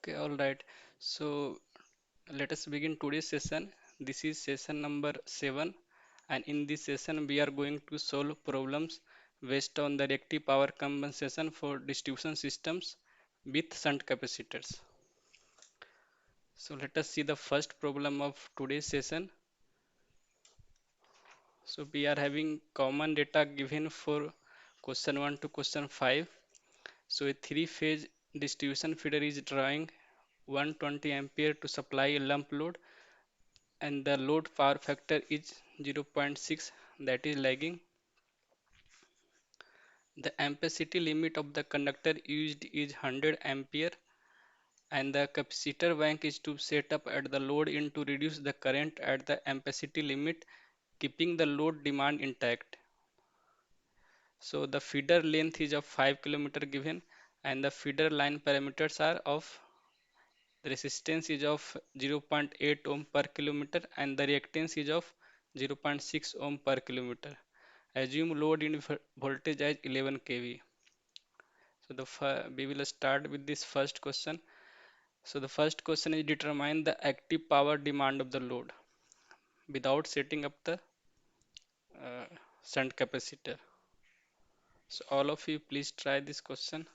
Okay, all right. So let us begin today's session. This is session number 7, and in this session, we are going to solve problems based on the reactive power compensation for distribution systems with shunt capacitors. So let us see the first problem of today's session. So we are having common data given for question 1 to question 5. So a three-phase distribution feeder is drawing 120 ampere to supply a lump load, and the load power factor is zero point 0.6, that is lagging. The ampacity limit of the conductor used is 100 ampere, and the capacitor bank is to set up at the load in to reduce the current at the ampacity limit, keeping the load demand intact. So the feeder length is of 5 kilometer given, and the feeder line parameters are of the resistance is of 0.8 ohm per kilometer, and the reactance is of 0.6 ohm per kilometer. Assume load in voltage as 11 kV. So we will start with this first question. So the first question is determine the active power demand of the load without setting up the uh, shunt capacitor. So all of you please try this question.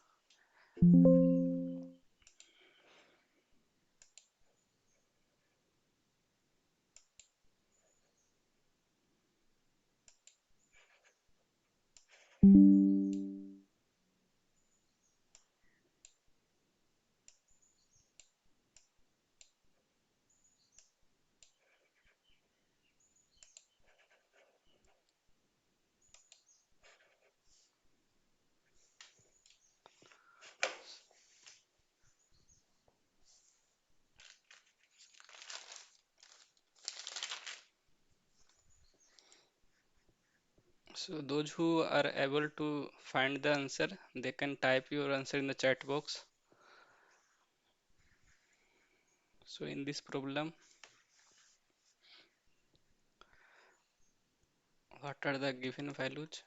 So those who are able to find the answer, they can type your answer in the chat box. So in this problem, what are the given values?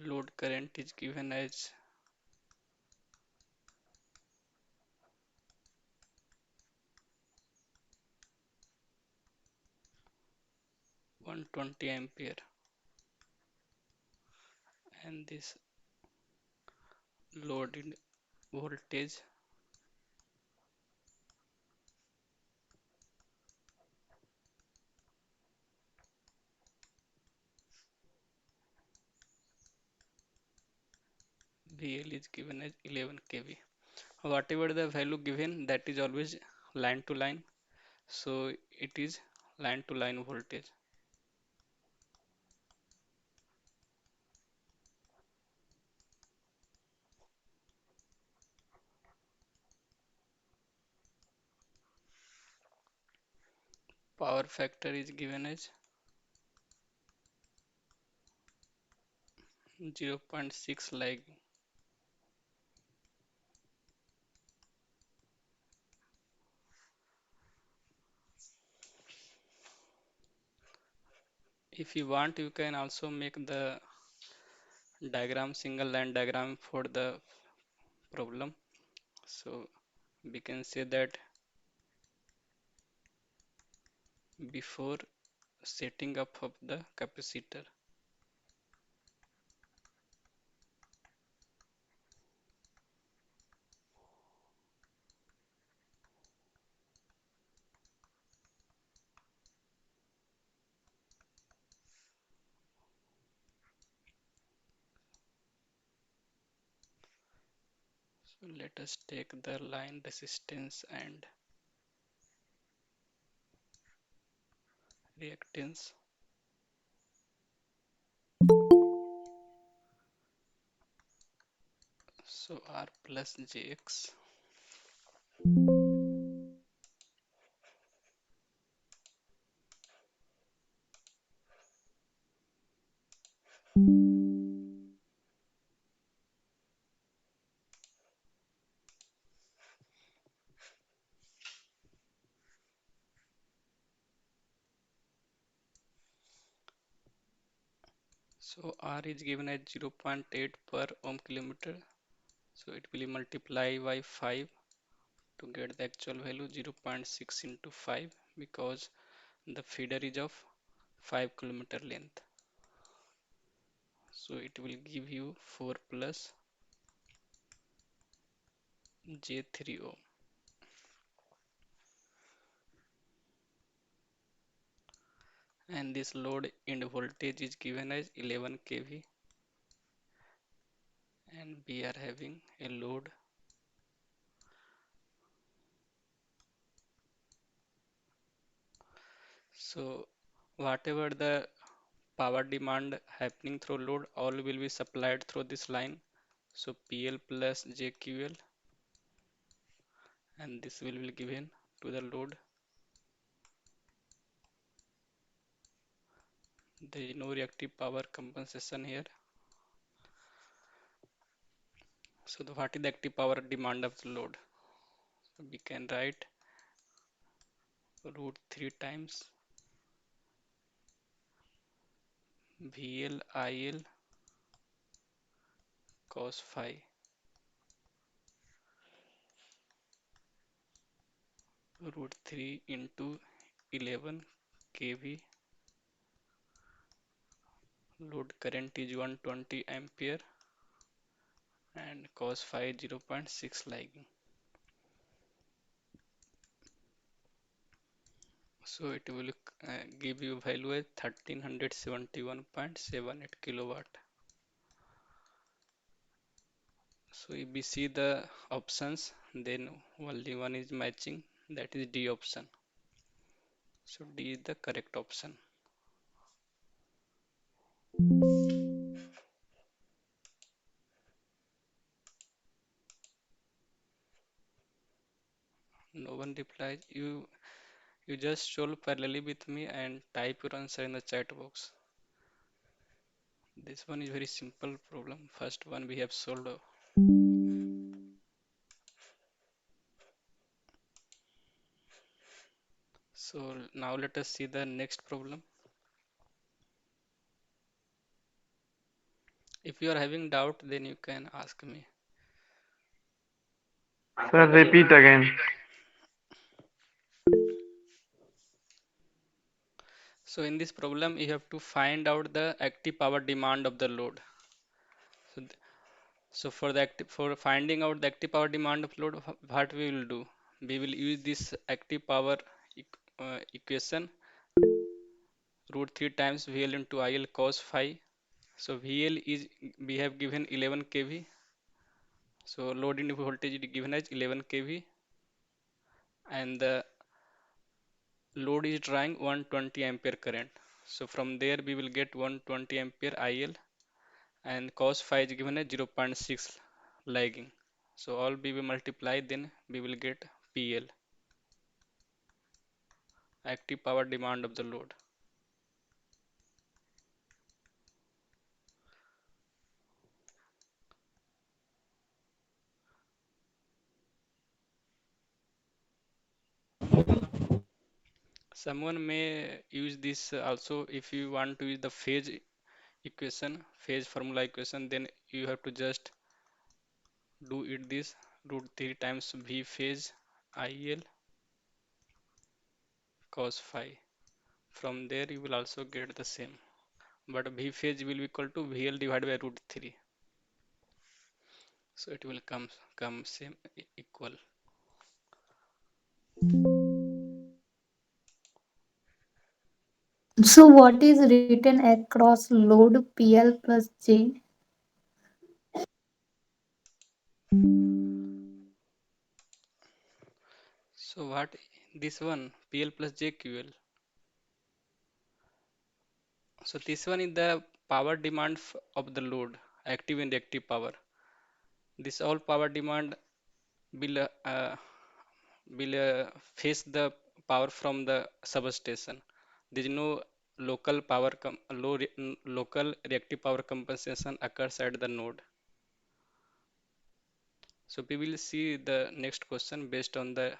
Load current is given as 120 ampere, and this load in voltage VL is given as 11 kV. Whatever the value given, that is always line to line. So it is line to line voltage. Power factor is given as 0.6 lag. If you want, you can also make the diagram, single line diagram for the problem. So we can say that before setting up of the capacitor. So let us take the line resistance and reactance. So R plus JX. So R is given as 0.8 per ohm kilometer. So it will multiply by 5 to get the actual value 0.6 into 5 because the feeder is of 5 km length. So it will give you 4 plus J3 ohm. And this load end voltage is given as 11 kV, and we are having a load. So whatever the power demand happening through load, all will be supplied through this line. So PL plus JQL, and this will be given to the load. There is no reactive power compensation here. So what is the active power demand of the load? So we can write root 3 times VL IL cos phi, root 3 into 11 kV. Load current is 120 ampere and cos phi 0.6 lagging. So it will give you value as 1371.78 kilowatt. So if we see the options, then only one is matching, that is D option. So D is the correct option. No one replies. You just solve parallelly with me and type your answer in the chat box. This one is very simple problem. First one we have solved. So now let us see the next problem. If you are having doubt, then you can ask me. Sir, repeat again. So in this problem, you have to find out the active power demand of the load. So, so for the for finding out the active power demand of load, what we will do? We will use this active power equation, root 3 times VL into IL cos phi. So VL is, we have given 11 kV. So load into voltage is given as 11 kV, and the load is drawing 120 ampere current. So from there we will get 120 ampere IL, and cos phi is given as 0.6 lagging. So all we will multiply, then we will get PL, active power demand of the load. Someone may use this also. If you want to use the phase equation, phase formula equation, then you have to just do it this root 3 times V phase IL cos phi. From there you will also get the same, but V phase will be equal to VL divided by root 3. So it will come same equal. So what is written across load PL plus J? So what this one PL plus JQL. So this one is the power demand of the load, active and reactive power. This all power demand will face the power from the substation. There is no local power local reactive power compensation occurs at the node. So we will see the next question based on the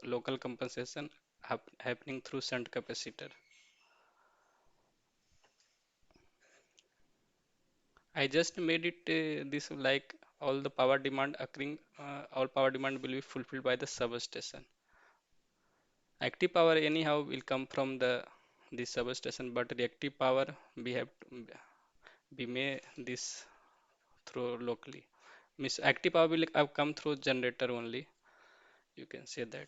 local compensation happening through shunt capacitor. I just made it this like all the power demand occurring, all power demand will be fulfilled by the substation. Active power anyhow will come from the substation, but reactive power we have to, we may this through locally. Means active power will have come through generator only. You can say that.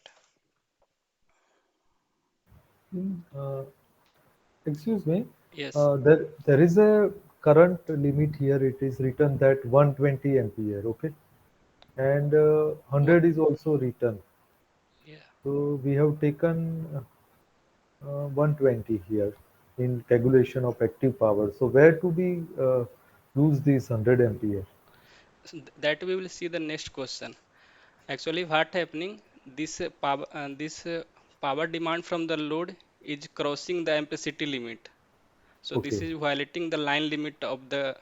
Mm, excuse me. Yes. There is a current limit here. It is written that 120 ampere. Okay, and What? 100 is also written. Yeah. So we have taken 120 here in calculation of active power. So where to be use this 100 ampere? So that we will see the next question. Actually, what happening? This power demand from the load is crossing the ampacity limit. So this Okay. is violating the line limit of the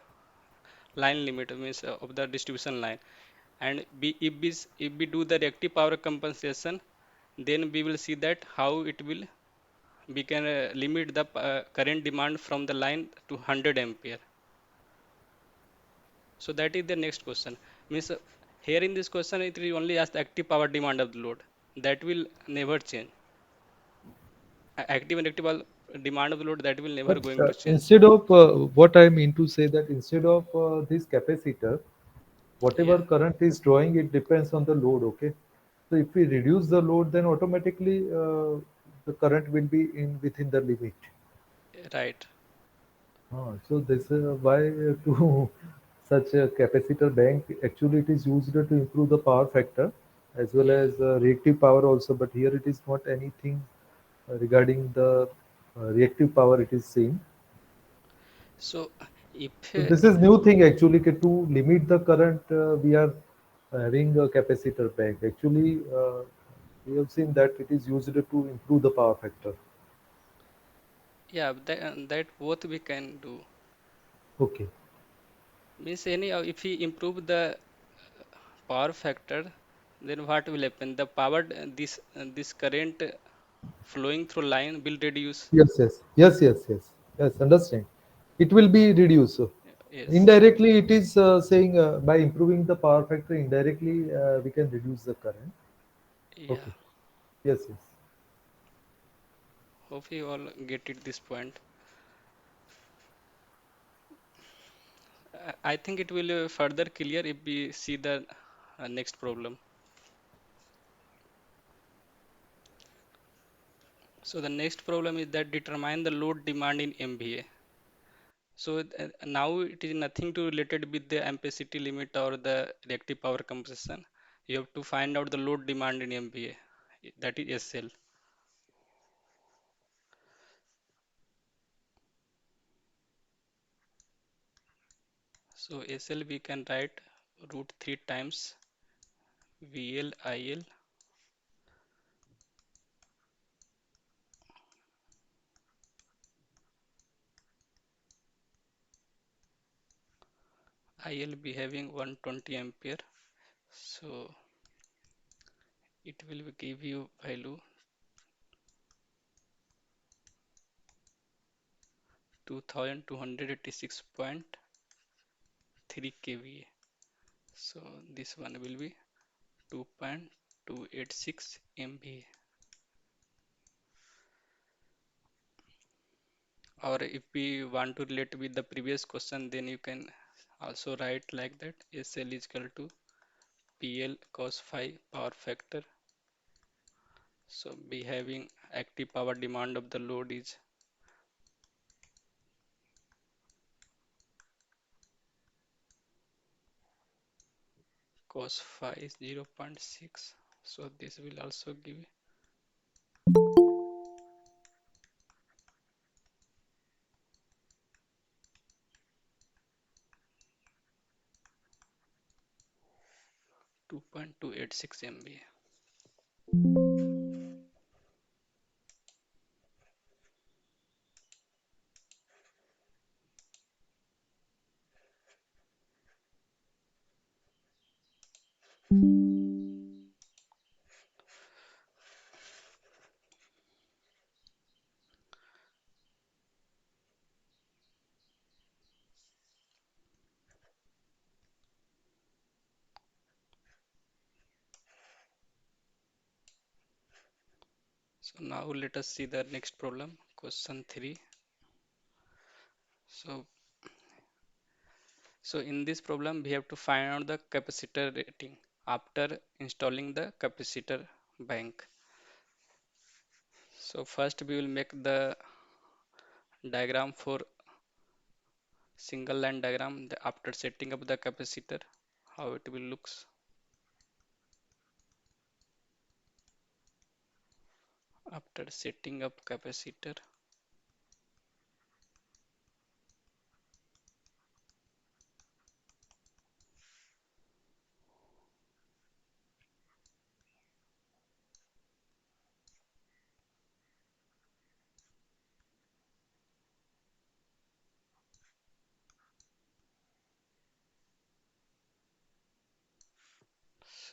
line limit means of the distribution line. And if we do the reactive power compensation, then we will see that how it will we can limit the current demand from the line to 100 ampere. So that is the next question. Means here in this question it will only ask the active power demand of the load. That will never change. Active and reactive demand of the load that will never But going to change. instead of what I mean to say that instead of this capacitor, Yeah, whatever current is drawing, it depends on the load. Okay. So if we reduce the load, then automatically the current will be in within the limit. right. So this is why to such a capacitor bank actually it is used to improve the power factor as well Yeah. as reactive power also. But here it is not anything regarding the reactive power it is seen. So if So this is new thing actually to limit the current. We are having a capacitor bank. Actually, we have seen that it is used to improve the power factor. yeah, that both we can do. Okay. Means anyhow, if we improve the power factor, then what will happen? The power this current flowing through line will reduce. Yes, yes, yes, yes, yes, yes. Understand. It will be reduced. So, Yes. indirectly, it is saying by improving the power factor, indirectly we can reduce the current. Yeah. Okay. Yes, yes. Hope you all get it this point. I think it will further clear if we see the next problem. So the next problem is that determine the load demand in MVA. So now it is nothing to related with the ampacity limit or the reactive power compression. You have to find out the load demand in MVA. That is SL. So SL we can write root 3 times VL IL. IL be having 120 ampere. So it will give you value 2286.3 kVA. So this one will be 2.286 MVA. Or if we want to relate with the previous question, then you can also write like that SL is equal to PL cos phi power factor. So be having active power demand of the load is cos phi is 0.6. So this will also give 2.286 MVA. So now let us see the next problem, question 3. So, so in this problem we have to find out the capacitor rating after installing the capacitor bank. So first we will make the diagram for single line diagram after setting up the capacitor, how it will looks. After setting up capacitor,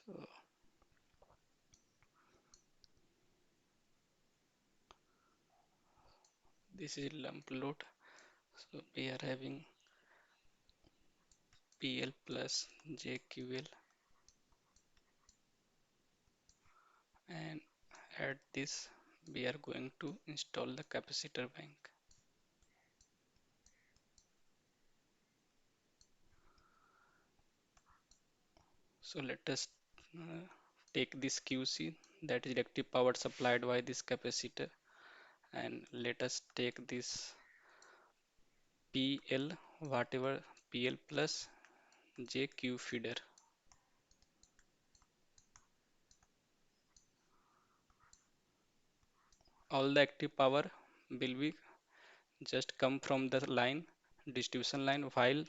so this is lump load. So we are having PL plus JQL, and at this we are going to install the capacitor bank. So let us take this QC, that is reactive power supplied by this capacitor, and let us take this PL, whatever PL plus JQ feeder. All the active power will be just come from the line, distribution line, while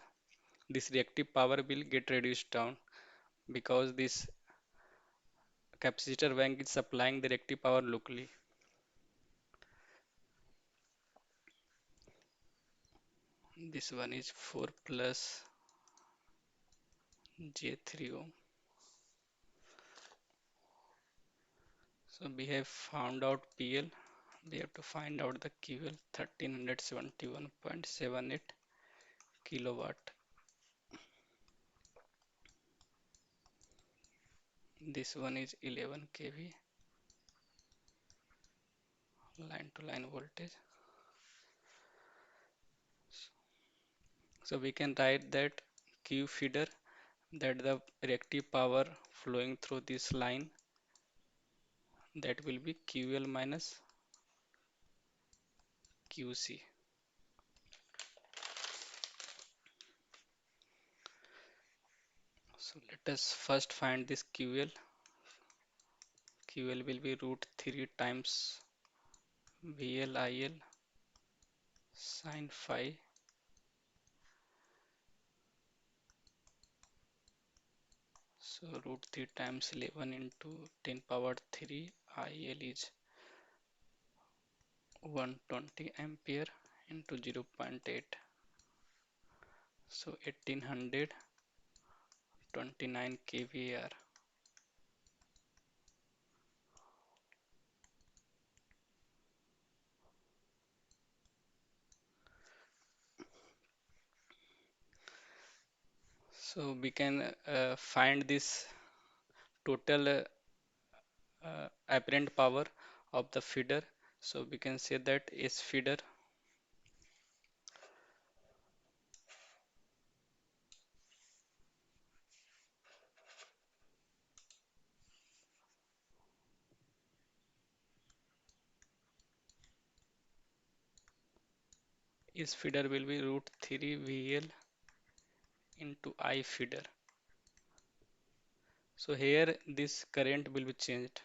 this reactive power will get reduced down because this capacitor bank is supplying the reactive power locally. This one is 4 plus J3 ohm. So we have found out PL. We have to find out the QL, 1371.78 kilowatt. This one is 11 kV line to line voltage. So we can write that Q feeder, that the reactive power flowing through this line, that will be QL minus QC. So let us first find this QL. QL will be root 3 times VLIL sin phi. So root 3 times 11 into 10 power 3, IL is 120 ampere into 0.8. So 1829 kVAR. So we can find this total apparent power of the feeder. So we can say that S feeder will be root 3 VL into I feeder. So here this current will be changed.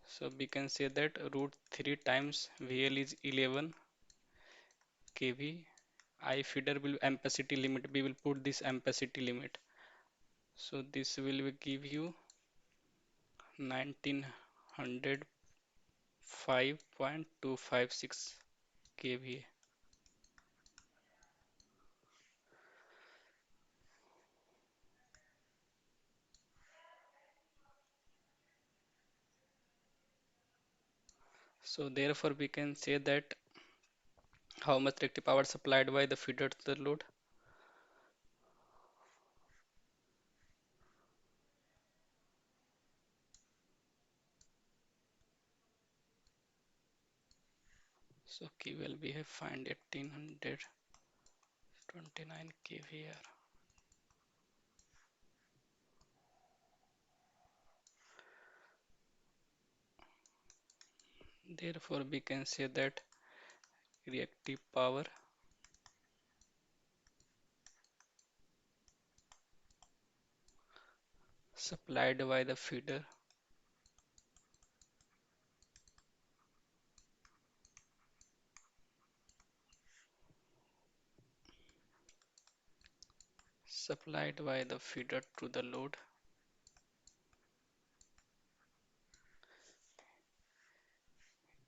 So we can say that root 3 times VL is 11 kV. I feeder will ampacity limit. We will put this ampacity limit. So this will give you 1905.256 kVA. So therefore we can say that how much reactive power supplied by the feeder to the load. So QL we have find 1829 kVAR. Therefore, we can say that reactive power supplied by the feeder to the load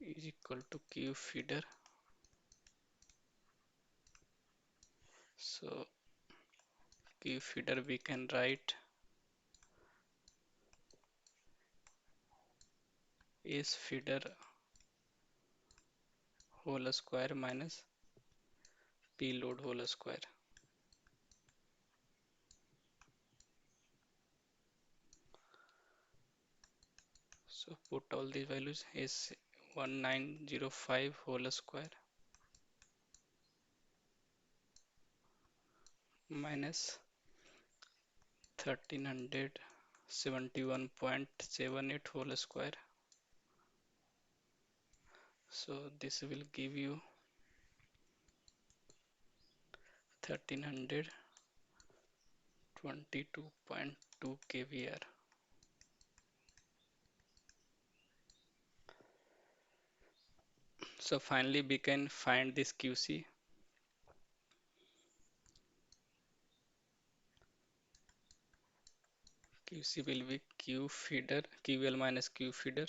is equal to Q feeder. So Q feeder we can write is feeder whole square minus P load whole square. So put all these values is 1905 whole square minus 1371.78 whole square. So this will give you 1322.2 kVAR. So finally we can find this QC. QC will be Q feeder, QL minus Q feeder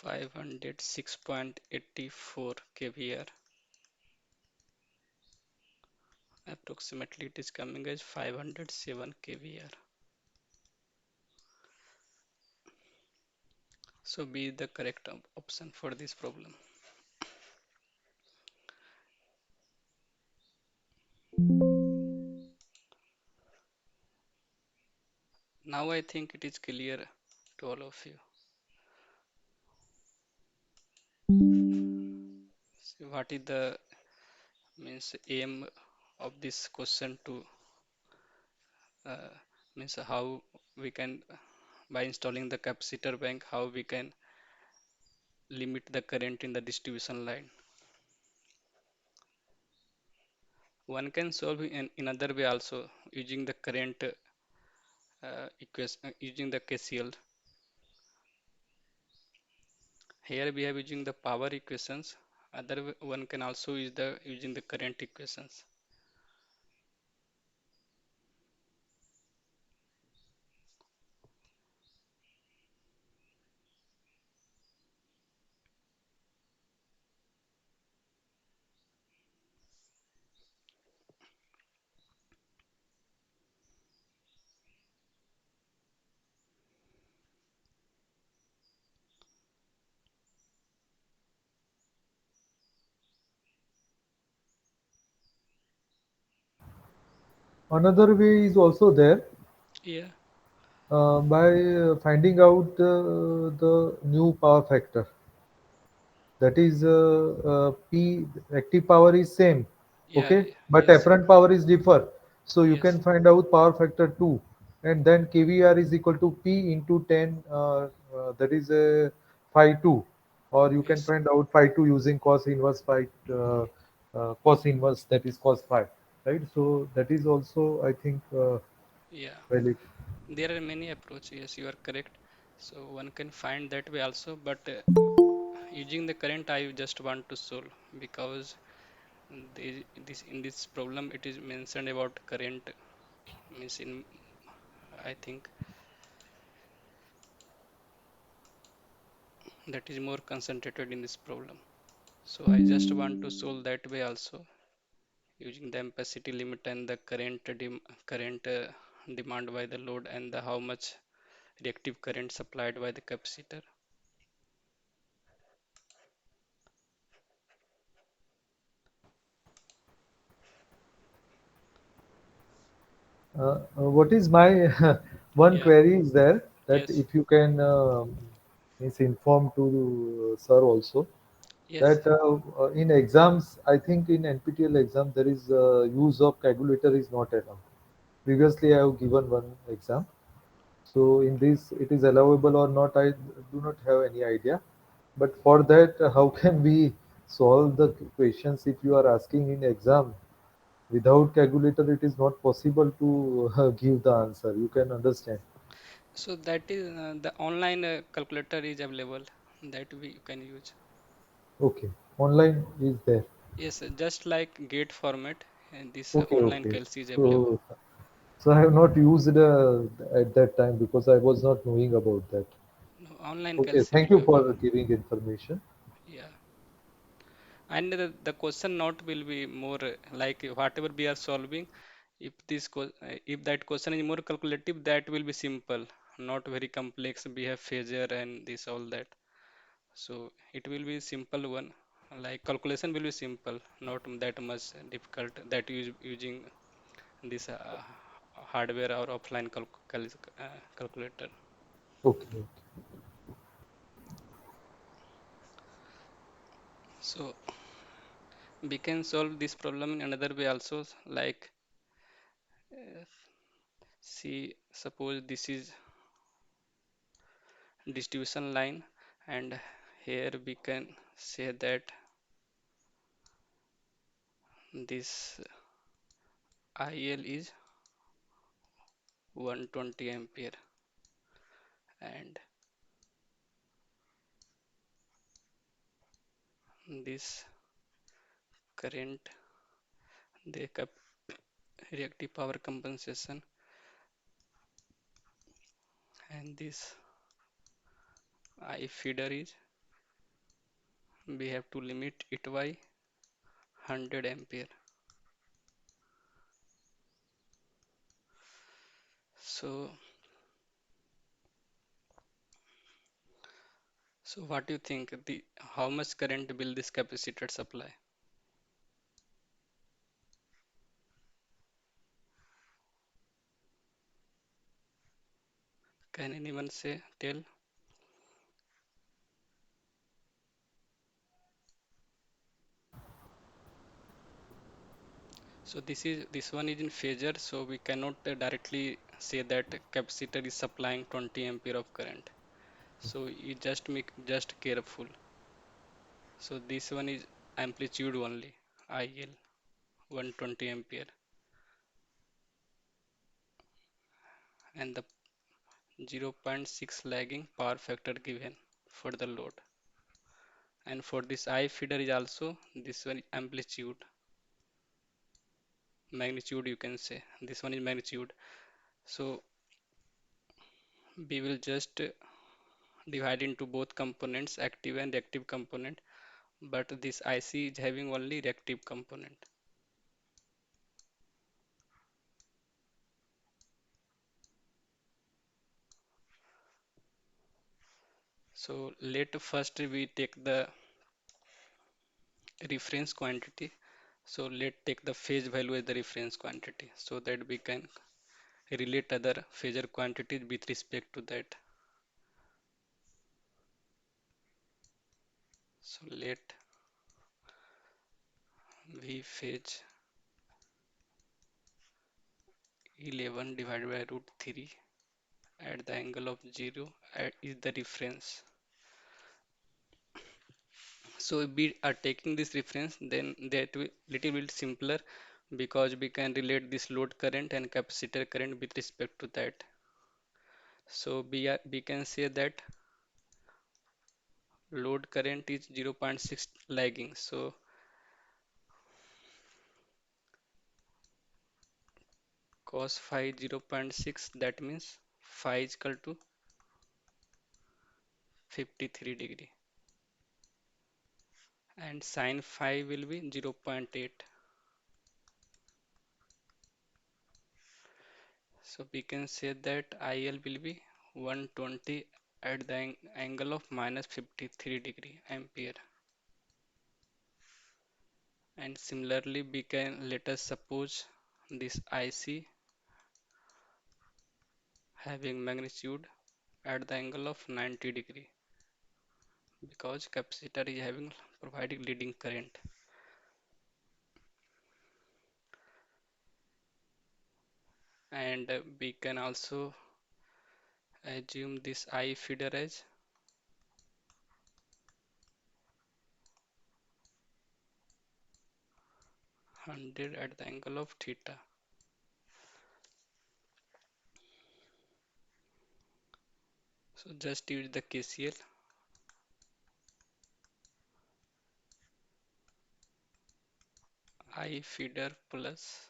506.84 kVAR. Approximately it is coming as 507 kVAR. So B is the correct option for this problem. Now I think it is clear to all of you. So what is the means aim of this question to uh, means how we can by installing the capacitor bank how we can limit the current in the distribution line. One can solve in another way also using the current equation using the KCL. Here we are using the power equations. One can also use the using the current equations. Another way is also there Yeah, by finding out the new power factor. That is P active power is same, yeah, okay, but yes, apparent power is differ. So you yes, can find out power factor 2, and then kVR is equal to P into 10, that is phi 2, or you can yes, find out phi 2 using cos inverse phi, cos inverse, that is cos phi, right? So that is also, I think, yeah. valid. There are many approaches. Yes, you are correct. So one can find that way also, but using the current, I just want to solve because this in this problem it is mentioned about current means in I think that is more concentrated in this problem. So I just want to solve that way also using the ampacity limit and the current demand by the load and the how much reactive current supplied by the capacitor. What is my one Yeah, query is there that yes, if you can is inform to sir also yes. that in exams, I think in NPTEL exam there is use of calculator is not allowed. Previously, I have given one exam. So in this, it is allowable or not, I do not have any idea. But for that, how can we solve the questions if you are asking in exam? Without calculator, it is not possible to give the answer. You can understand. So that is the online calculator is available that we can use. Okay, online is there. Yes, just like gate format, and this Okay, online okay. calc is available. So, so I have not used at that time because I was not knowing about that. No, online Okay, calc thank will be you for available. giving information. Yeah, and the question not will be more like whatever we are solving. If that question is more calculative, that will be simple, not very complex. We have phasor and this all that. So it will be simple one. Like calculation will be simple, not that much difficult that using this hardware or offline calculator. Okay, okay. So we can solve this problem in another way also. Like uh, see, suppose this is distribution line, and here we can say that this IL is 120 ampere, and this current, the reactive power compensation, and this I feeder is, we have to limit it by 100 ampere. So what do you think, the how much current will this capacitor supply? Can anyone say, tell? So this one is in phasor, so we cannot directly say that capacitor is supplying 20 ampere of current. So you just make just careful. So this one is amplitude only, IL 120 ampere, and the zero point 0.6 lagging power factor given for the load. And for this I feeder is also this one amplitude, magnitude you can say. This one is magnitude. So we will just divide into both components, active and reactive component, but this IC is having only reactive component. So let first we take the reference quantity. So let take the phase value as the reference quantity so that we can relate other phasor quantities with respect to that. So let V phase 11 divided by root 3 at the angle of 0 is the reference. So if we are taking this reference, then that will little bit simpler because we can relate this load current and capacitor current with respect to that. So we can say that load current is zero point 0.6 lagging. So cos phi 0.6, that means phi is equal to 53 degree, and sin phi will be 0.8. So we can say that IL will be 120 at the angle of minus 53 degree ampere. And similarly, we can let us suppose this IC having magnitude at the angle of 90 degree, because capacitor is having providing leading current. And we can also assume this I feeder as 100 at the angle of theta. So just use the KCL. I feeder plus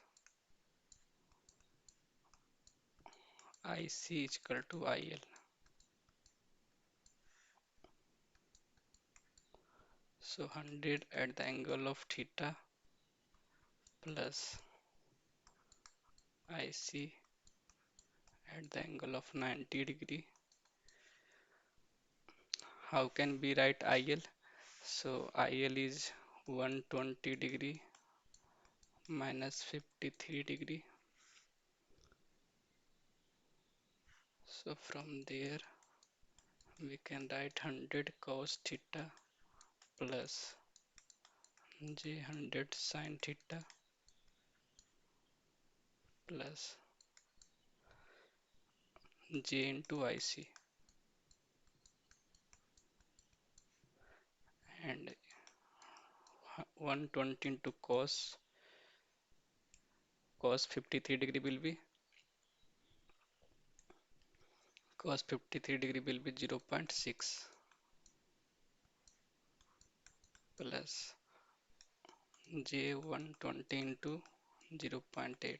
IC is equal to IL. So 100 at the angle of theta plus IC at the angle of 90 degree. How can we write IL? So IL is 120 degree minus 53 degree. So from there we can write 100 cos theta plus j 100 sin theta plus j into IC, and 120 into cos 53 degree will be cos 53 degree will be 0.6 plus j 120 into 0.8.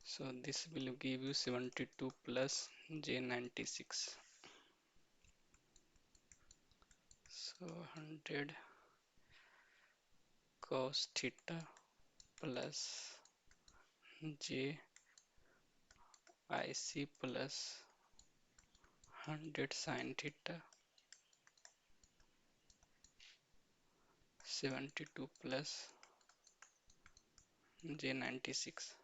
So this will give you 72 plus j 96. So 100 cos theta plus j IC plus 100 sin theta 72 plus j 96.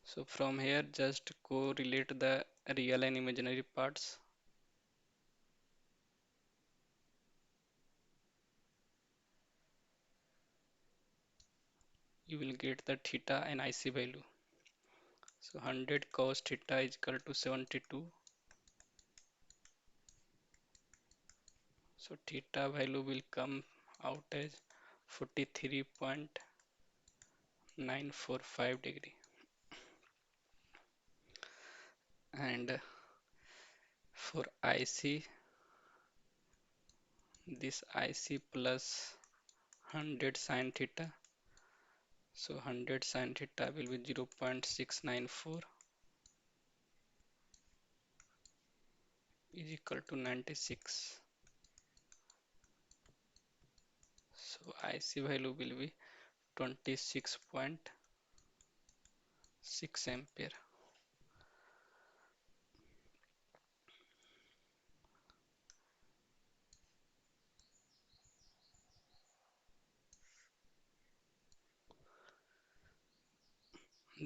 So from here just correlate the real and imaginary parts. You will get the theta and IC value. So 100 cos theta is equal to 72. So theta value will come out as 43.945 degree. And for IC, this IC plus 100 sin theta. So 100 sin theta will be 0.694 is equal to 96. So IC value will be 26.6 ampere.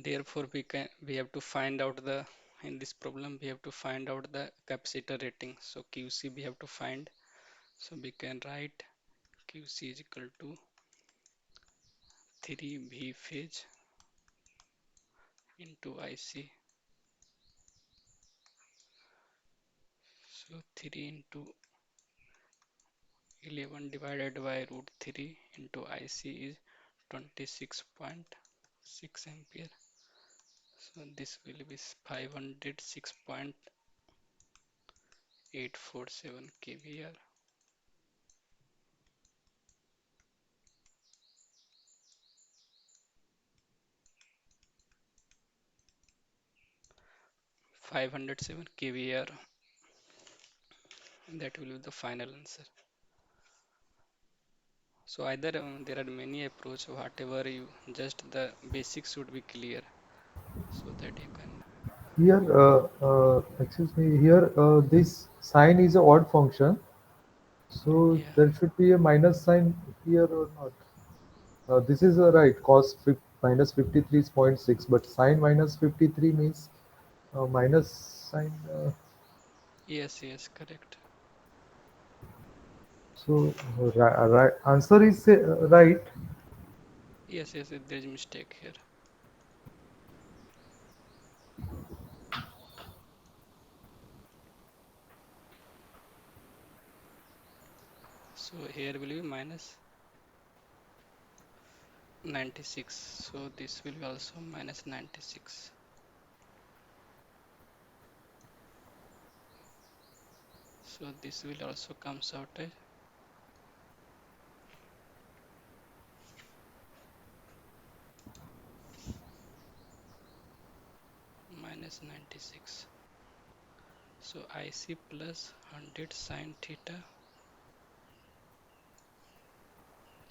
Therefore we have to find out the, in this problem we have to find out the capacitor rating. So QC we have to find. So we can write QC is equal to 3V phase into IC. So 3 into 11 divided by root 3 into IC is 26.6 ampere. So this will be 506.847 kVAR. 507 kVAR. That will be the final answer. So either there are many approach, whatever you, just the basics should be clear so that you can. Here, excuse me, here this sign is a odd function, so Yeah, there should be a minus sign here or not? This is right, cos minus 53 is 0.6, but sine minus 53 means minus sine. Yes, yes, correct. So right answer is right. Yes, yes, there is mistake here. So here will be minus 96. So this will be also minus 96. So this will also comes out as minus 96. So IC plus 100 sine theta.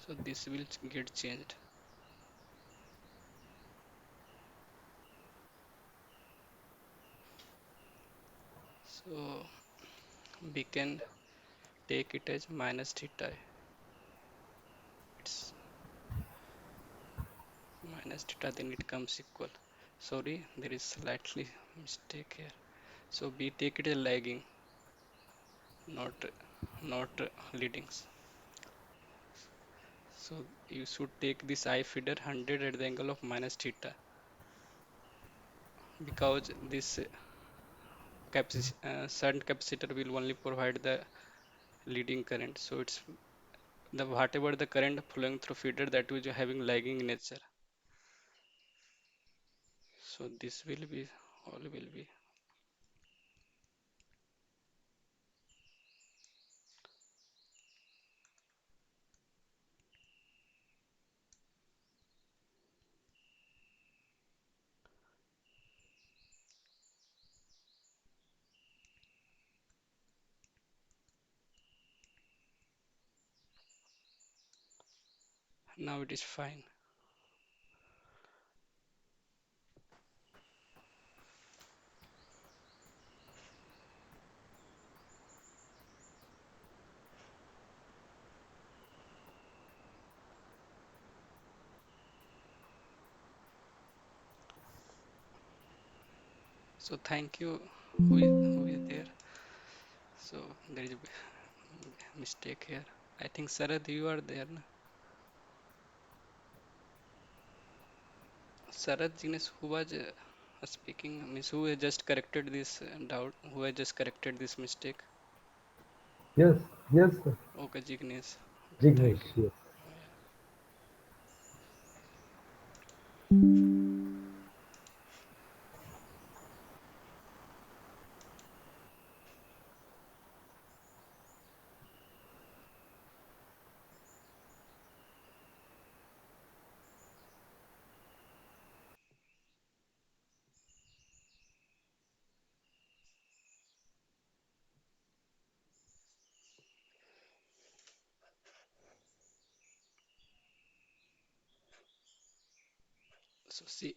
So this will get changed. So we can take it as minus theta. It's minus theta, then it comes equal. Sorry, there is slightly mistake here. So we take it as lagging, not leadings. So you should take this I feeder 100 at the angle of minus theta, because this shunt capacitor will only provide the leading current. So it's the whatever the current flowing through feeder, that is having lagging nature. So this will be all will be. Now it is fine. So thank you. Who is there? So there is a mistake here. I think Sarad, you are there. Na? Sarad Jignesh, who was speaking, means who has just corrected this doubt, who has just corrected this mistake. Yes, yes, sir. Okay, Jignesh. Okay, Jignesh. thank you. Yes. Oh, yeah. So see,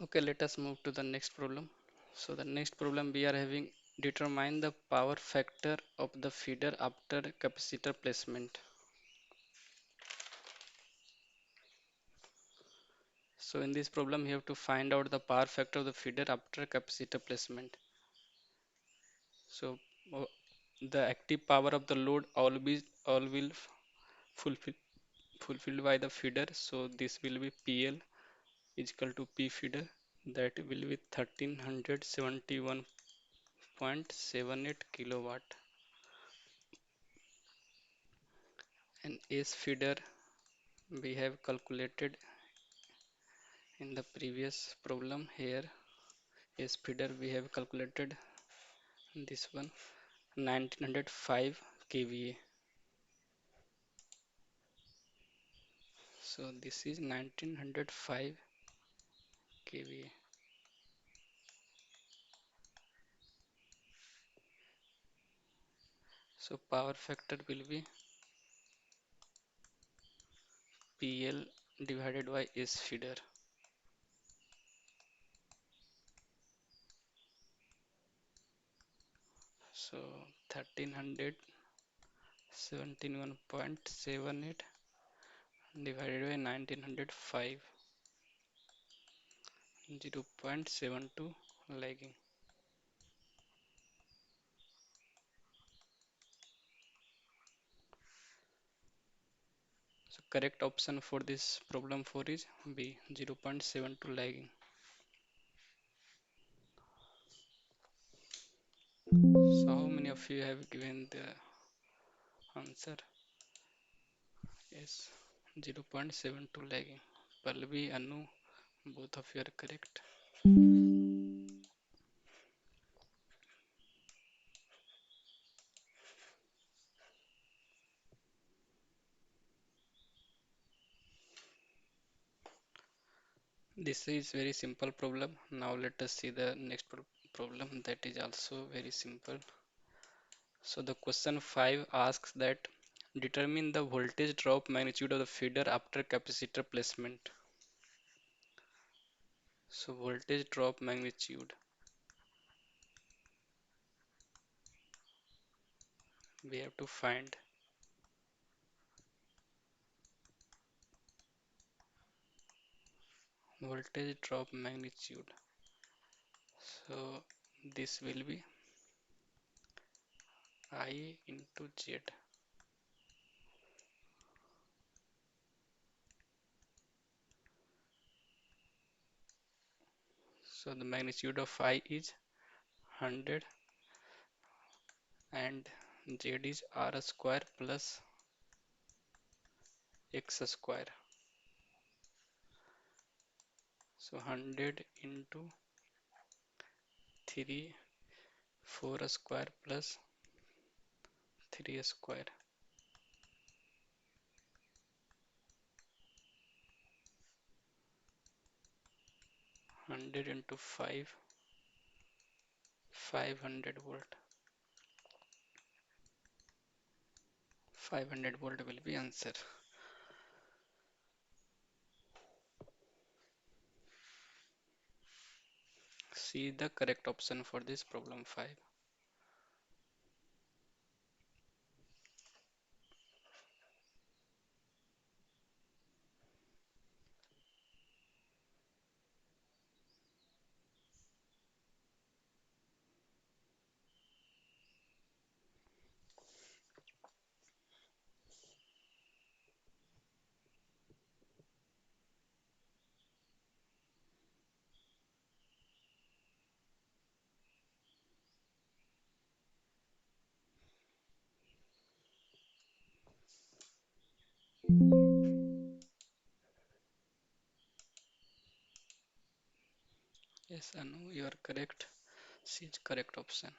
okay, let us move to the next problem. So the next problem we are having, determine the power factor of the feeder after capacitor placement. So in this problem, you have to find out the power factor of the feeder after capacitor placement. So uh, the active power of the load all will fulfill fulfilled by the feeder. So this will be PL is equal to P feeder, that will be 1371.78 kilowatt, and S feeder we have calculated in the previous problem. Here S feeder we have calculated this one 1905 kVA. So this is 1905 kVA. So power factor will be PL divided by S feeder. So 1371.78 divided by 1905, 0.72 lagging. So correct option for this problem 4 is B, 0.72 lagging. So how many of you have given the answer? Yes, 0.72 lagging. Pallavi, Anu, both of you are correct. This is very simple problem. Now let us see the next problem that is also very simple. So the question 5 asks that determine the voltage drop magnitude of the feeder after capacitor placement. So voltage drop magnitude we have to find. Voltage drop magnitude. So this will be I into Z. So the magnitude of I is 100 and Z is R square plus X square. So 100 into 3 4 square plus 3 square. 100 into 5 500 volt. 500 volt will be answer. See the correct option for this problem 5. Yes, Anu, you are correct. C is correct option.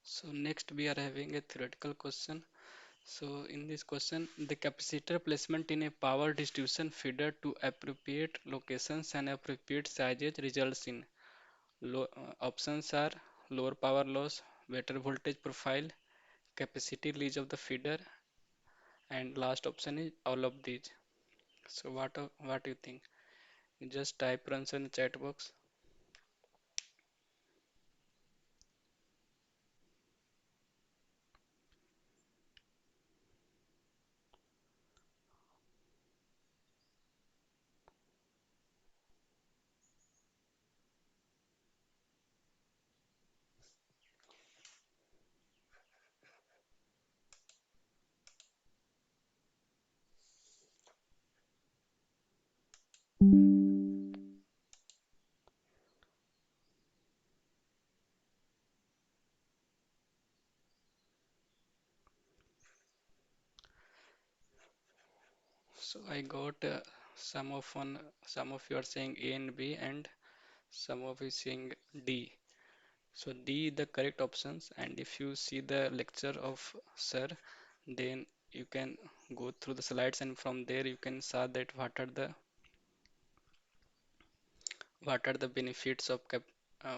So next we are having a theoretical question. So in this question, the capacitor placement in a power distribution feeder to appropriate locations and appropriate sizes results in options are lower power loss, better voltage profile, capacity release of the feeder, and last option is all of these. So what do you think? You just type answer in the chat box. So I got some of you are saying A and B, and some of you saying D. So D the correct options, and if you see the lecture of sir, then you can go through the slides, and from there you can saw that what are the benefits of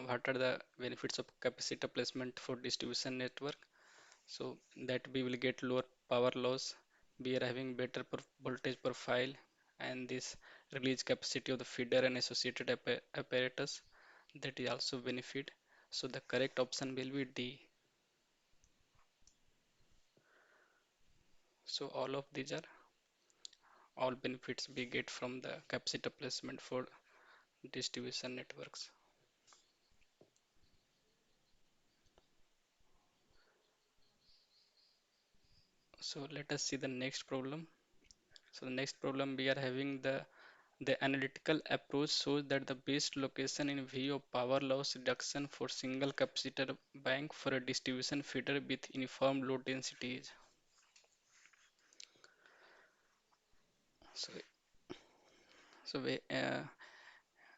what are the benefits of capacitor placement for distribution network. So that we will get lower power loss, we are having better voltage profile, and this release capacity of the feeder and associated apparatus, that is also benefit. So the correct option will be D. So all of these are all benefits we get from the capacitor placement for distribution networks. So let us see the next problem. So the next problem we are having the analytical approach shows that the best location in view of power loss reduction for single capacitor bank for a distribution feeder with uniform load density is. So, so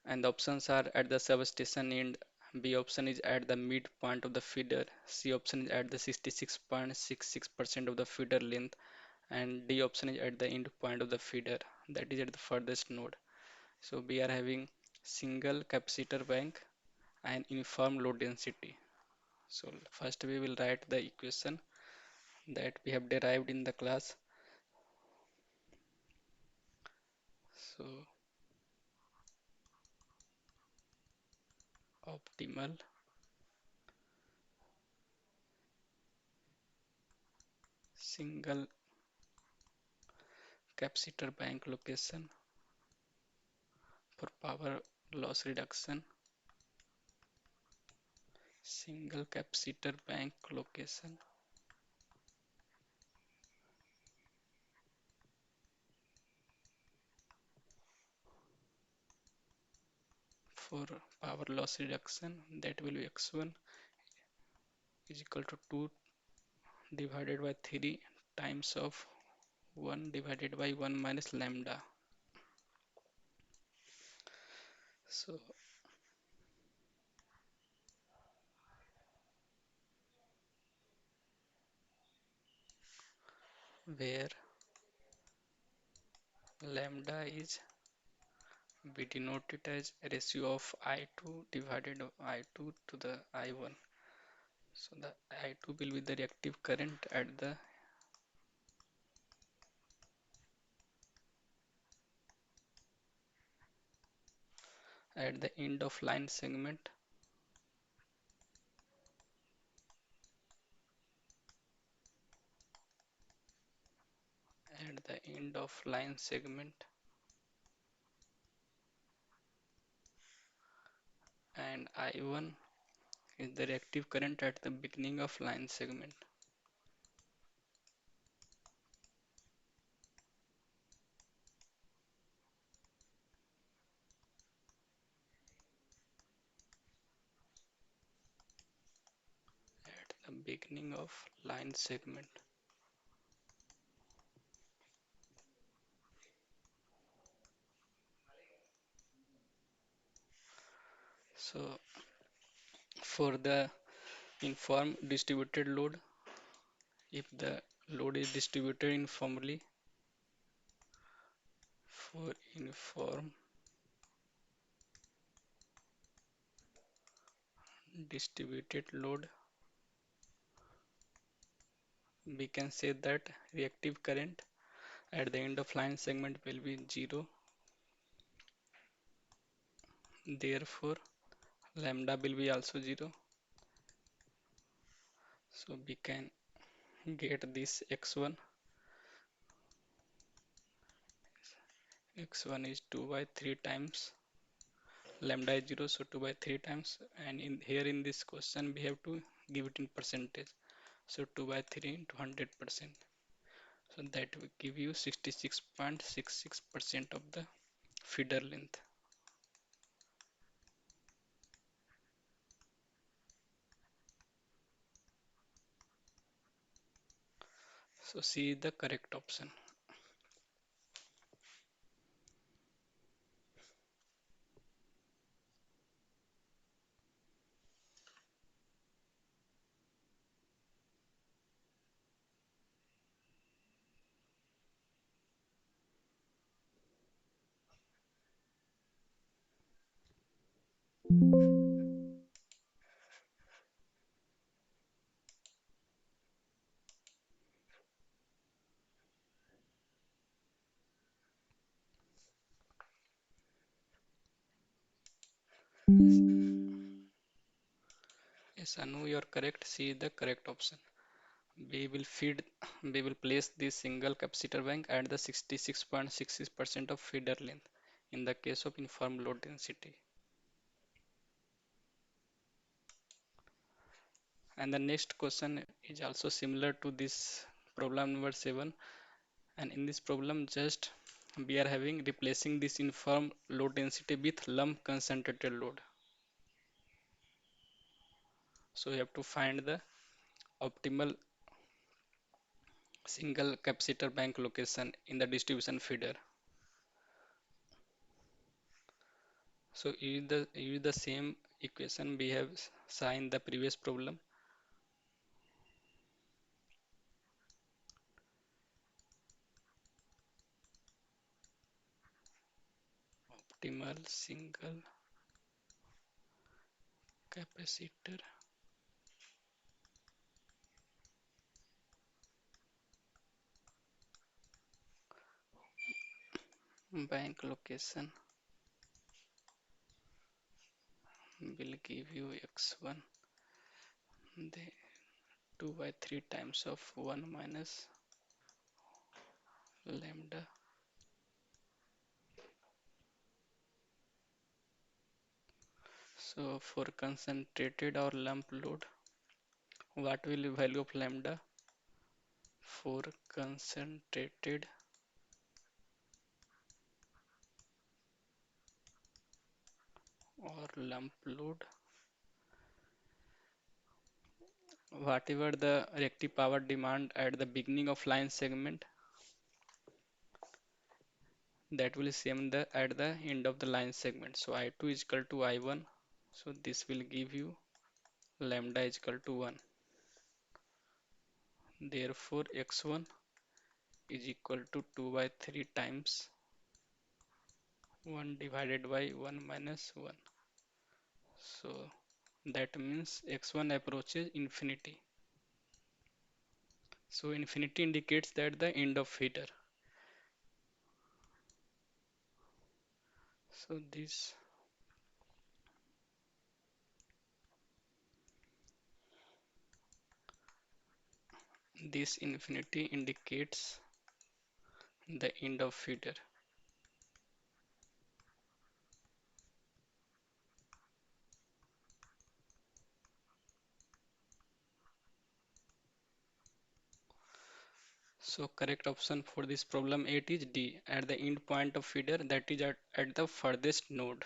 and the options are at the substation end. B option is at the midpoint of the feeder. C option is at the 66.66% of the feeder length. And D option is at the end point of the feeder. That is at the furthest node. So we are having single capacitor bank and uniform load density. So first we will write the equation that we have derived in the class. So optimal single capacitor bank location for power loss reduction. Single capacitor bank location for power loss reduction, that will be x1 is equal to 2 divided by 3 times of 1 divided by 1 minus lambda. So where lambda is, we denote it as ratio of I2 divided by I2 to the I1. So the I2 will be the reactive current at the end of line segment, at the end of line segment, and I1 is the reactive current at the beginning of line segment. At the beginning of line segment. So for the inform distributed load, if the load is distributed uniformly, for uniform distributed load, we can say that reactive current at the end of line segment will be 0. Therefore, lambda will be also 0. So we can get this x1. X1 is 2 by 3 times lambda is 0, so 2 by 3 times. And in here in this question, we have to give it in percentage. So 2 by 3 into 100%. So that will give you 66.66% of the feeder length. So C is the correct option. Yes, Anu, you're correct. C is the correct option. we will feed we will place this single capacitor bank at the 66.66% of feeder length in the case of uniform load density. And the next question is also similar to this problem number 7, and in this problem just we are having replacing this uniform load density with lump concentrated load. So you have to find the optimal single capacitor bank location in the distribution feeder. So use the same equation we have signed the previous problem. Optimal single capacitor bank location will give you x1 the 2 by 3 times of 1 minus lambda. So for concentrated or lump load, what will be value of lambda? For concentrated or lump load, whatever the reactive power demand at the beginning of line segment, that will same the at the end of the line segment. So I2 is equal to I1. So this will give you lambda is equal to 1. Therefore x1 is equal to 2 by 3 times 1 divided by 1 minus 1. So that means x1 approaches infinity. So infinity indicates that the end of feeder. So this infinity indicates the end of feeder. So correct option for this problem 8 is D, at the end point of feeder, that is at the furthest node.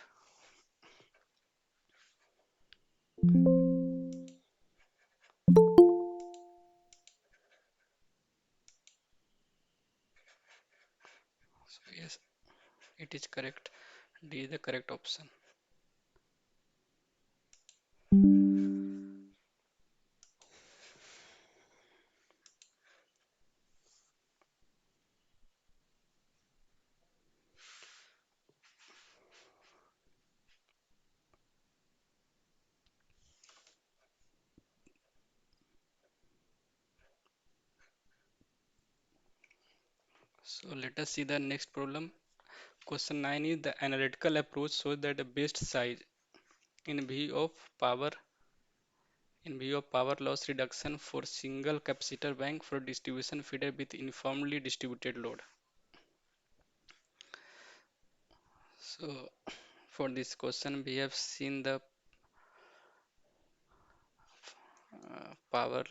So yes, it is correct. D is the correct option. So let us see the next problem. Question 9 is the analytical approach shows that the best size in view of power loss reduction for single capacitor bank for distribution feeder with uniformly distributed load. So for this question we have seen the power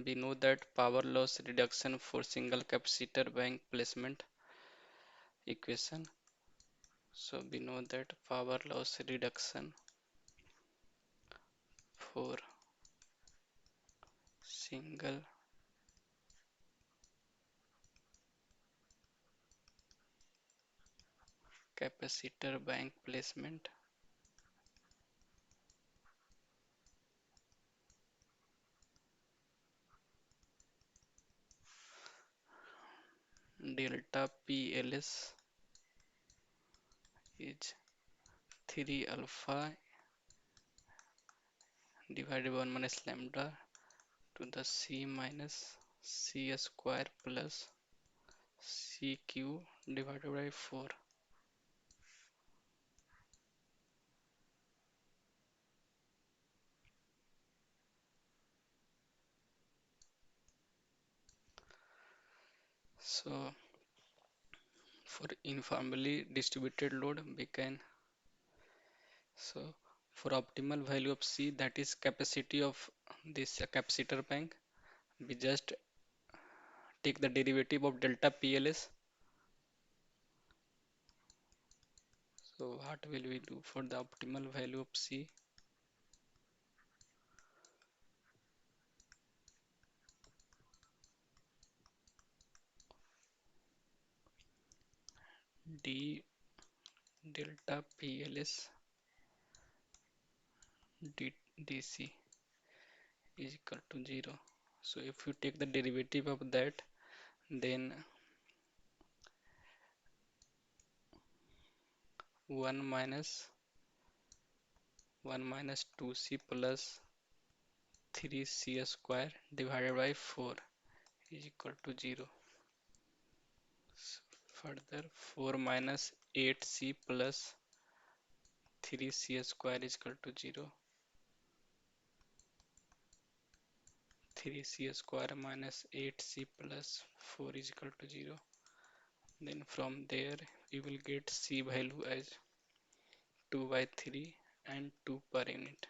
we know that power loss reduction for single capacitor bank placement equation. So we know that power loss reduction for single capacitor bank placement delta PLS is 3 alpha divided by 1 minus lambda to the C minus C square plus CQ divided by 4. So for uniformly distributed load, we can, so for optimal value of C, that is capacity of this capacitor bank, we just take the derivative of delta PLS. So what will we do for the optimal value of C? D delta PLS DC is equal to 0. So if you take the derivative of that, then 1 minus 1 minus 2C plus 3C square divided by 4 is equal to 0. So further 4 minus 8C plus 3C square is equal to 0. 3C square minus 8C plus 4 is equal to 0. Then from there you will get C value as 2 by 3 and 2 per unit.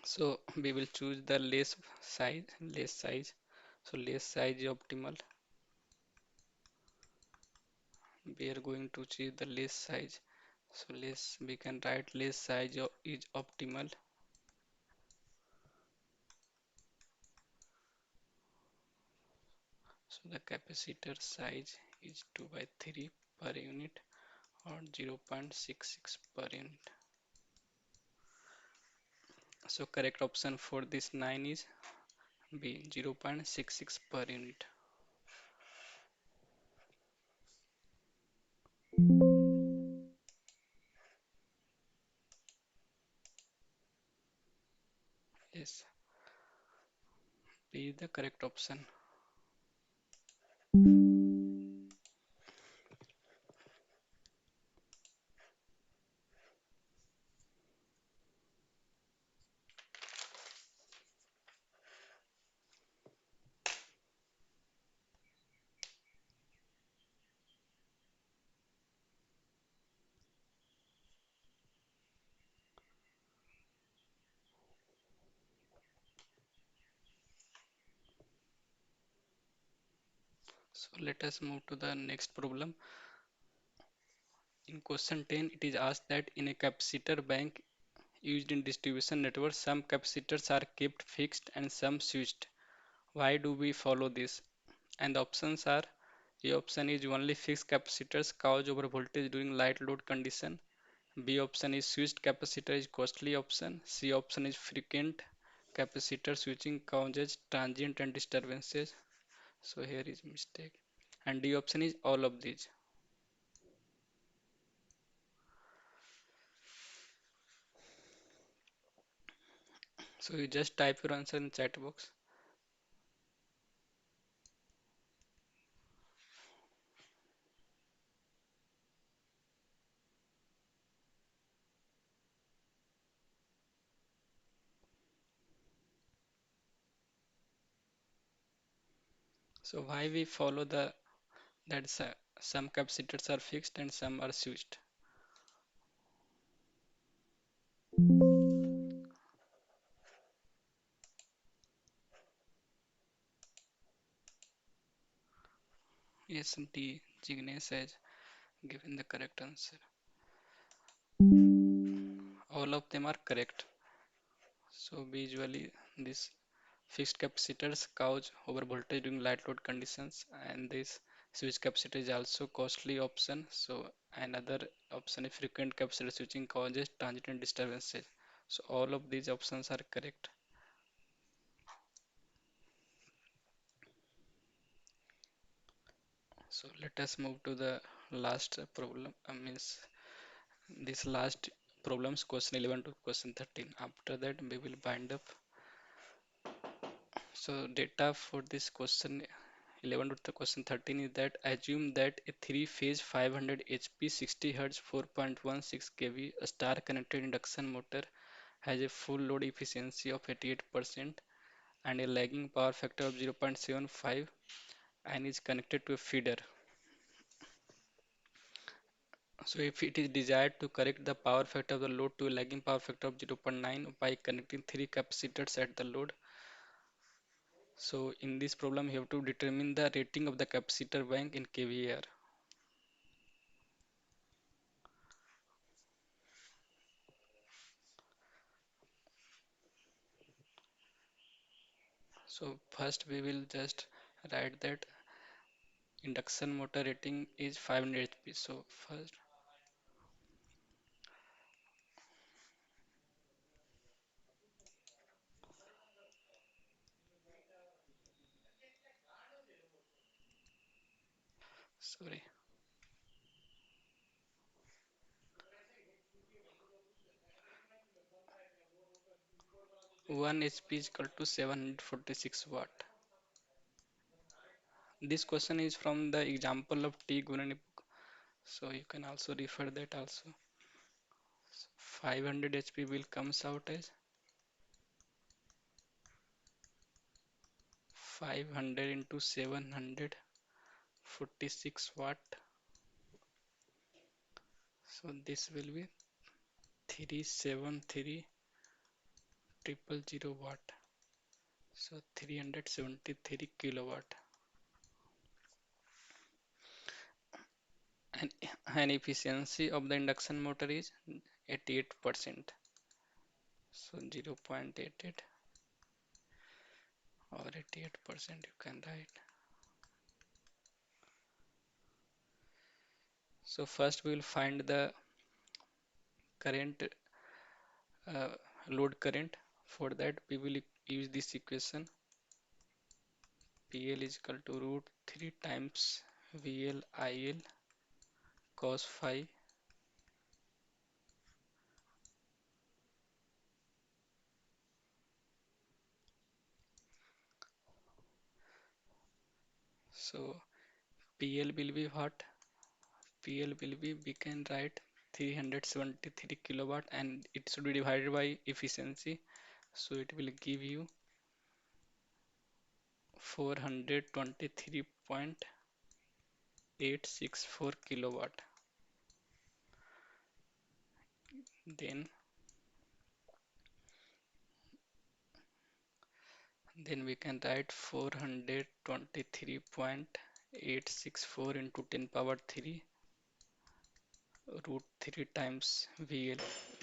So we will choose the less size. So less size is optimal. We are going to choose the less size. So less, we can write less size is optimal. So the capacitor size is 2 by 3 per unit or 0.66 per unit. So correct option for this 9 is B, 0.66 per unit. Yes, B is the correct option. So let us move to the next problem. In question 10, it is asked that in a capacitor bank used in distribution network, some capacitors are kept fixed and some switched. Why do we follow this? And the options are: A option is only fixed capacitors cause over voltage during light load condition. B option is switched capacitor is costly option. C option is frequent capacitor switching causes transient and disturbances. So here is mistake. And D option is all of these. So you just type your answer in chat box. So why we follow the that's some capacitors are fixed and some are switched. Yes, D. Jignesh has given the correct answer. All of them are correct. So visually, this fixed capacitors cause over voltage during light load conditions, and this switch capacitor is also costly option. So another option is frequent capacitor switching causes transient disturbances. So all of these options are correct. So let us move to the last problem. Means this last problems question 11 to question 13. After that we will bind up. So data for this question 11 to the question 13 is that assume that a three-phase 500 HP 60 Hz 4.16 kV star connected induction motor has a full load efficiency of 88% and a lagging power factor of 0.75 and is connected to a feeder. So if it is desired to correct the power factor of the load to a lagging power factor of 0.9 by connecting three capacitors at the load. So in this problem you have to determine the rating of the capacitor bank in kVAR. So first we will just write that induction motor rating is 500 HP. So first, sorry, 1 HP is equal to 746 watt. This question is from the example of T Gunani book. So you can also refer that also. So 500 HP will comes out as 500 into 746 watt. So this will be 373,000 watt. So 373 kilowatt. And an efficiency of the induction motor is 88%. So 0.88 or 88% you can write. So first we will find the current uh, load current. For that we will use this equation. PL is equal to root 3 times VL IL cos phi. So PL will be what? PL will be, we can write 373 kilowatt and it should be divided by efficiency. So it will give you 423.864 kilowatt. Then we can write 423.864 into 10 power 3 root 3 times VL.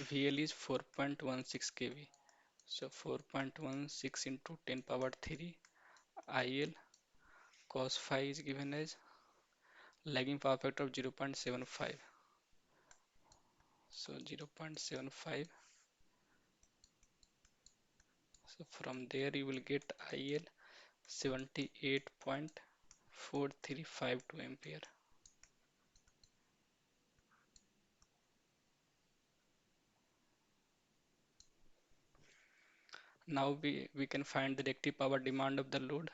VL is 4.16 kV. So 4.16 into 10 power 3 IL cos phi is given as lagging power factor of 0.75. So 0.75. So from there you will get IL 78.4352 ampere. Now we can find the reactive power demand of the load.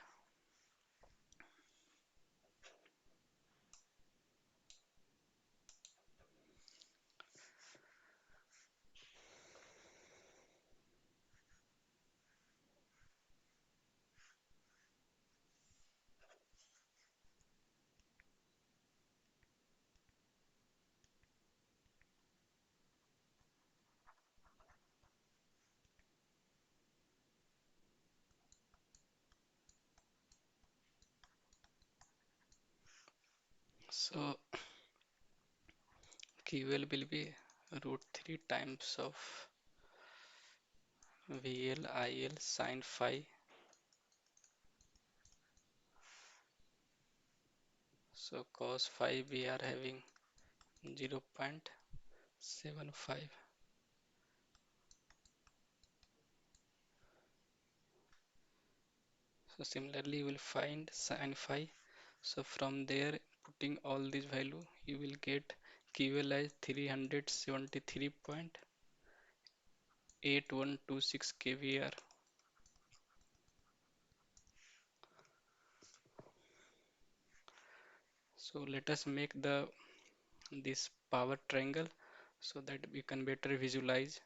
So QL will be root 3 times of VL IL sin phi. So cos phi we are having 0.75. So similarly you will find sin phi. So from there putting all these value you will get QL as 373.8126 kVAR. So let us make the this power triangle so that we can better visualize.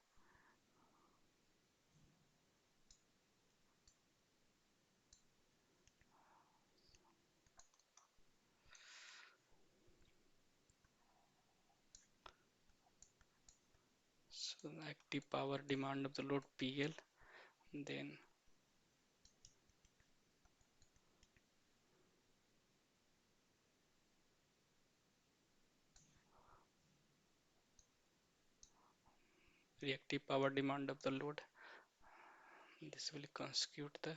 So the active power demand of the load PL, then reactive power demand of the load. This will constitute the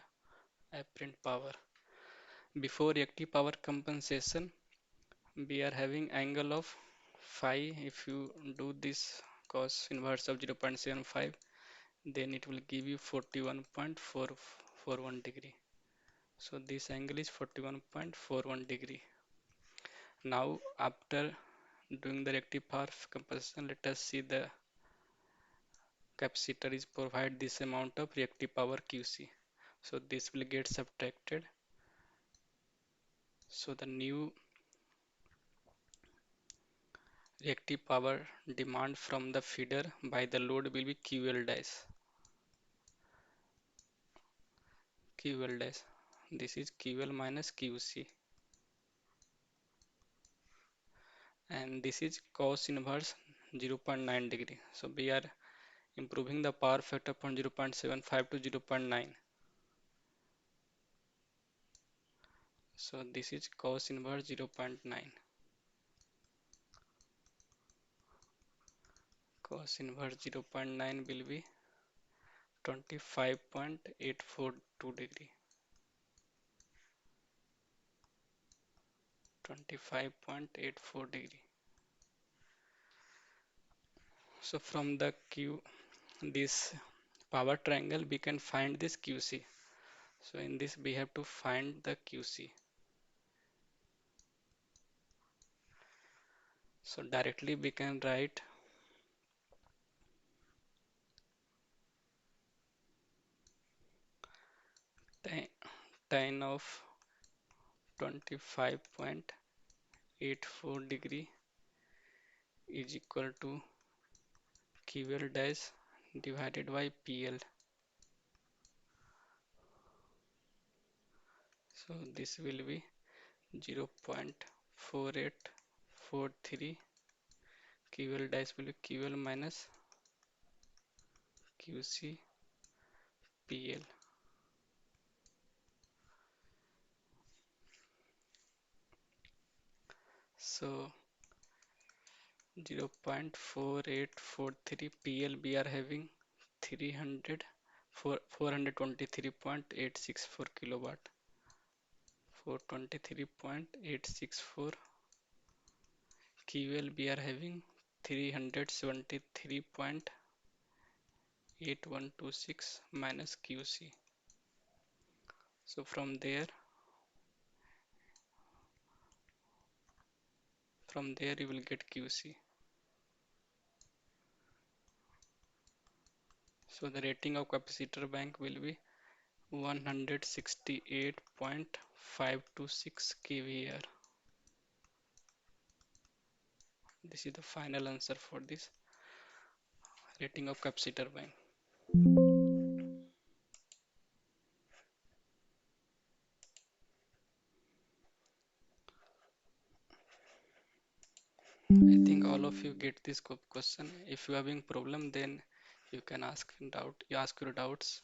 apparent power. Before reactive power compensation, we are having angle of phi. If you do this cos inverse of 0.75, then it will give you 41.441 degree. So this angle is 41.41 degree. Now after doing the reactive power compensation, let us see the capacitor is provide this amount of reactive power QC. So this will get subtracted. So the new reactive power demand from the feeder by the load will be QL dash. QL dash. This is QL minus QC. And this is cos inverse 0.9 degree. So we are improving the power factor from 0.75 to 0.9. So this is cos inverse 0.9. Cos inverse 0.9 will be 25.842 degree. 25.84 degree. So from the Q, this power triangle, we can find this QC. So in this we have to find the QC. So directly we can write tan, tan of 25.84 degree is equal to QL dash divided by PL. So this will be 0.4843. QL dash will be QL minus QC PL. So 0.4843 PL we are having 423.864 kilowatt. 423.864. QL we are having 373.8126 minus QC. So from there you will get QC. So the rating of capacitor bank will be 168.526 kVAR. This is the final answer for this rating of capacitor bank. I think all of you get this question. If you are having problem, then you can ask your doubts.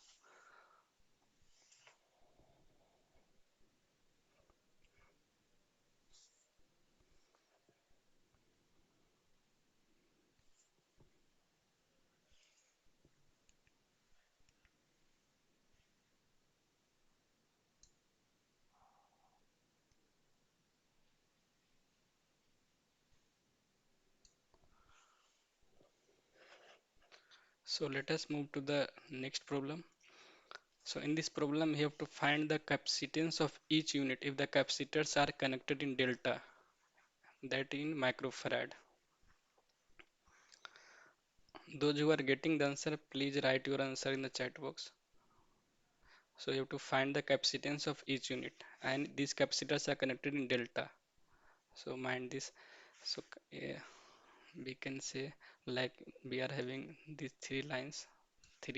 So let us move to the next problem. So in this problem, we have to find the capacitance of each unit if the capacitors are connected in delta, that in microfarad. Those who are getting the answer, please write your answer in the chat box. So you have to find the capacitance of each unit, and these capacitors are connected in delta. So mind this. So we can say like we are having these three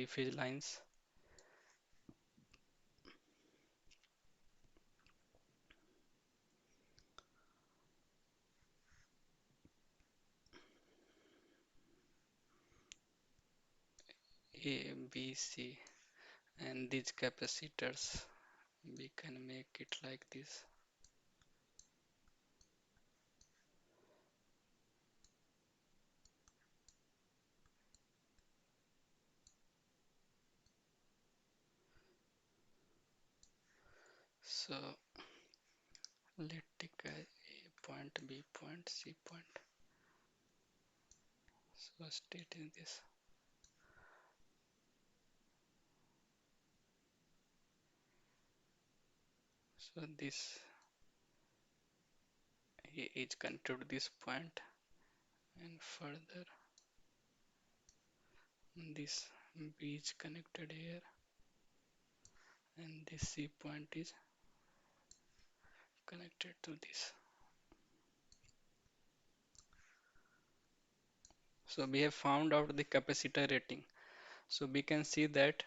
phase lines. A, B, C, and these capacitors, we can make it like this. So let's take A point, B point, C point. So state in this. So this A is connected to this point, and further this B is connected here, and this C point is connected to this. So we have found out the capacitor rating. So we can see that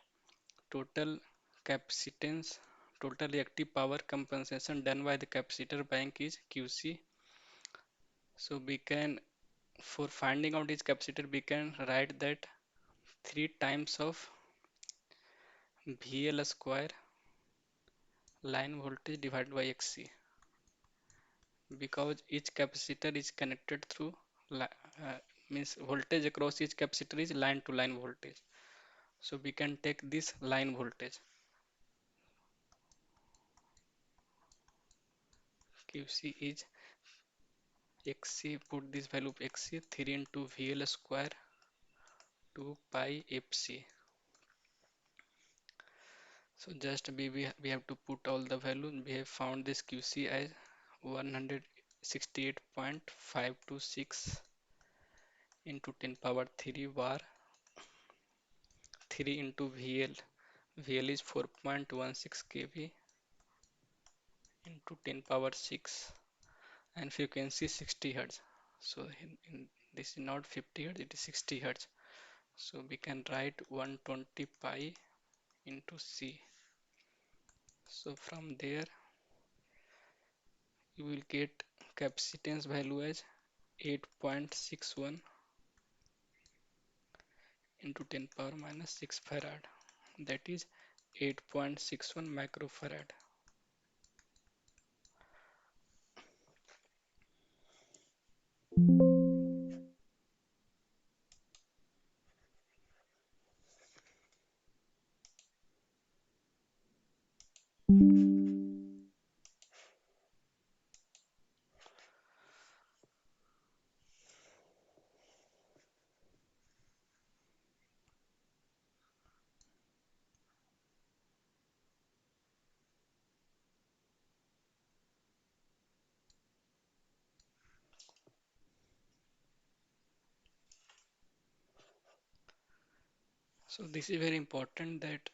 total capacitance, total reactive power compensation done by the capacitor bank is QC. So we can, for finding out each capacitor, we can write that 3 times of VL square line voltage divided by XC, because each capacitor is connected through means voltage across each capacitor is line to line voltage. So we can take this line voltage QC is XC, put this value of XC 3 into VL square 2 pi FC. So just we have to put all the value. We have found this QC as 168.526 into 10 power 3 bar 3 into VL. VL is 4.16 kV into 10 power 6, and frequency 60 Hertz. So this is not 50 Hertz, it is 60 Hertz. So we can write 120 pi into C. So from there you will get capacitance value as 8.61 into 10 power minus 6 farad, that is 8.61 microfarad. So this is very important that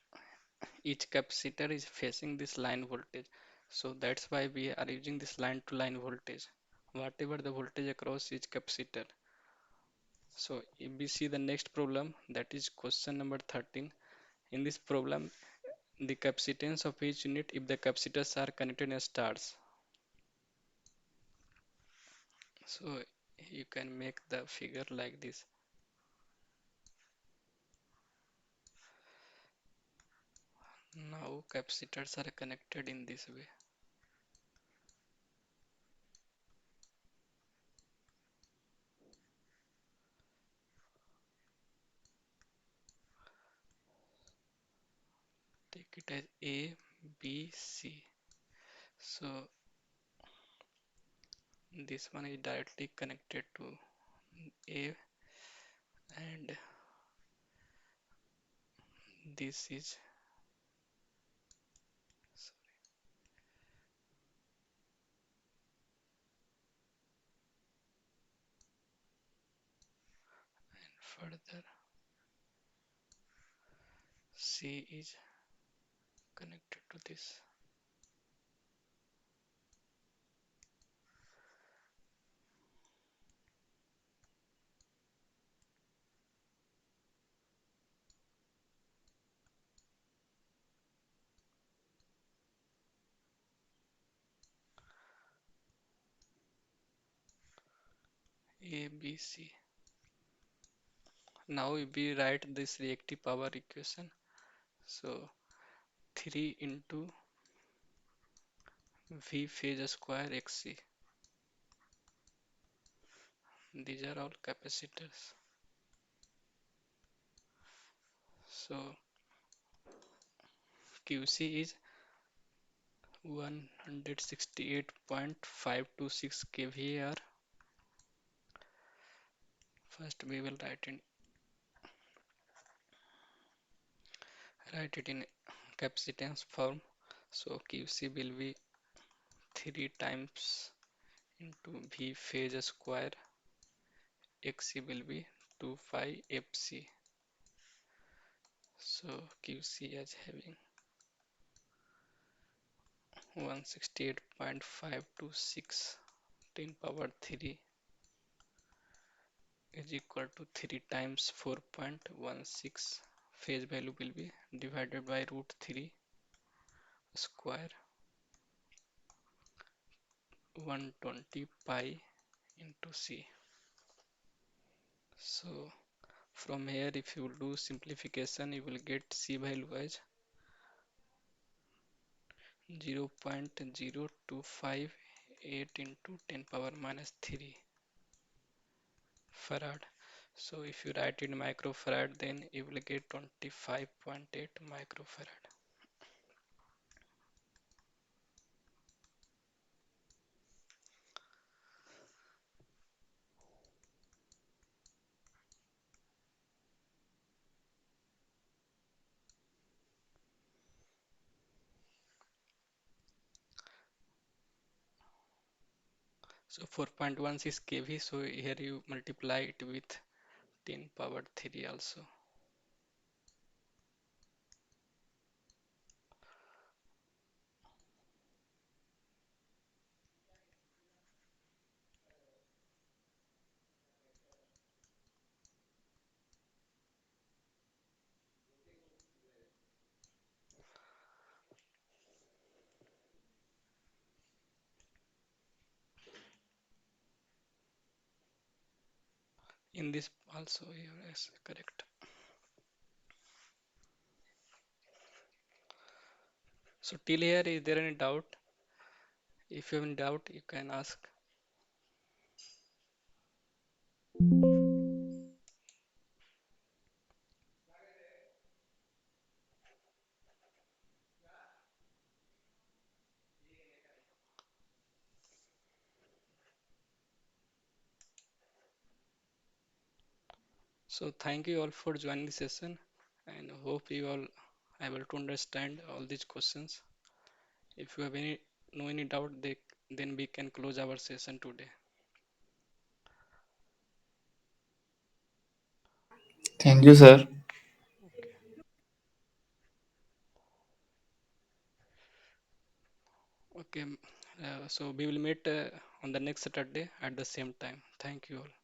each capacitor is facing this line voltage. So that's why we are using this line to line voltage, whatever the voltage across each capacitor. So if we see the next problem, that is question number 13. In this problem, the capacitance of each unit if the capacitors are connected in stars. So you can make the figure like this. Now capacitors are connected in this way. Take it as A, B, C. So this one is directly connected to A, and this is, further C is connected to this. A, B, C. Now we write this reactive power equation. So 3 into V phase square Xc. These are all capacitors. So QC is 168.526 kVAr. First we will write it in capacitance form. So QC will be 3 times into V phase square. Xc will be 2 pi Fc. So QC as having 168.526 10 power 3 is equal to 3 times 4.16. Phase value will be divided by root 3 square 120 pi into C. So from here if you do simplification you will get C value as 0.0258 into 10 power minus 3 farad. So if you write in microfarad then you will get 25.8 microfarad. So 4.16 kV, so here you multiply it with 10 power 3 also. In this also, yes, correct. So till here, is there any doubt? If you have any doubt, you can ask. So thank you all for joining the session and hope you all able to understand all these questions. If you have any doubt, then we can close our session today. Thank you, sir. Okay. Okay. So we will meet on the next Saturday at the same time. Thank you all.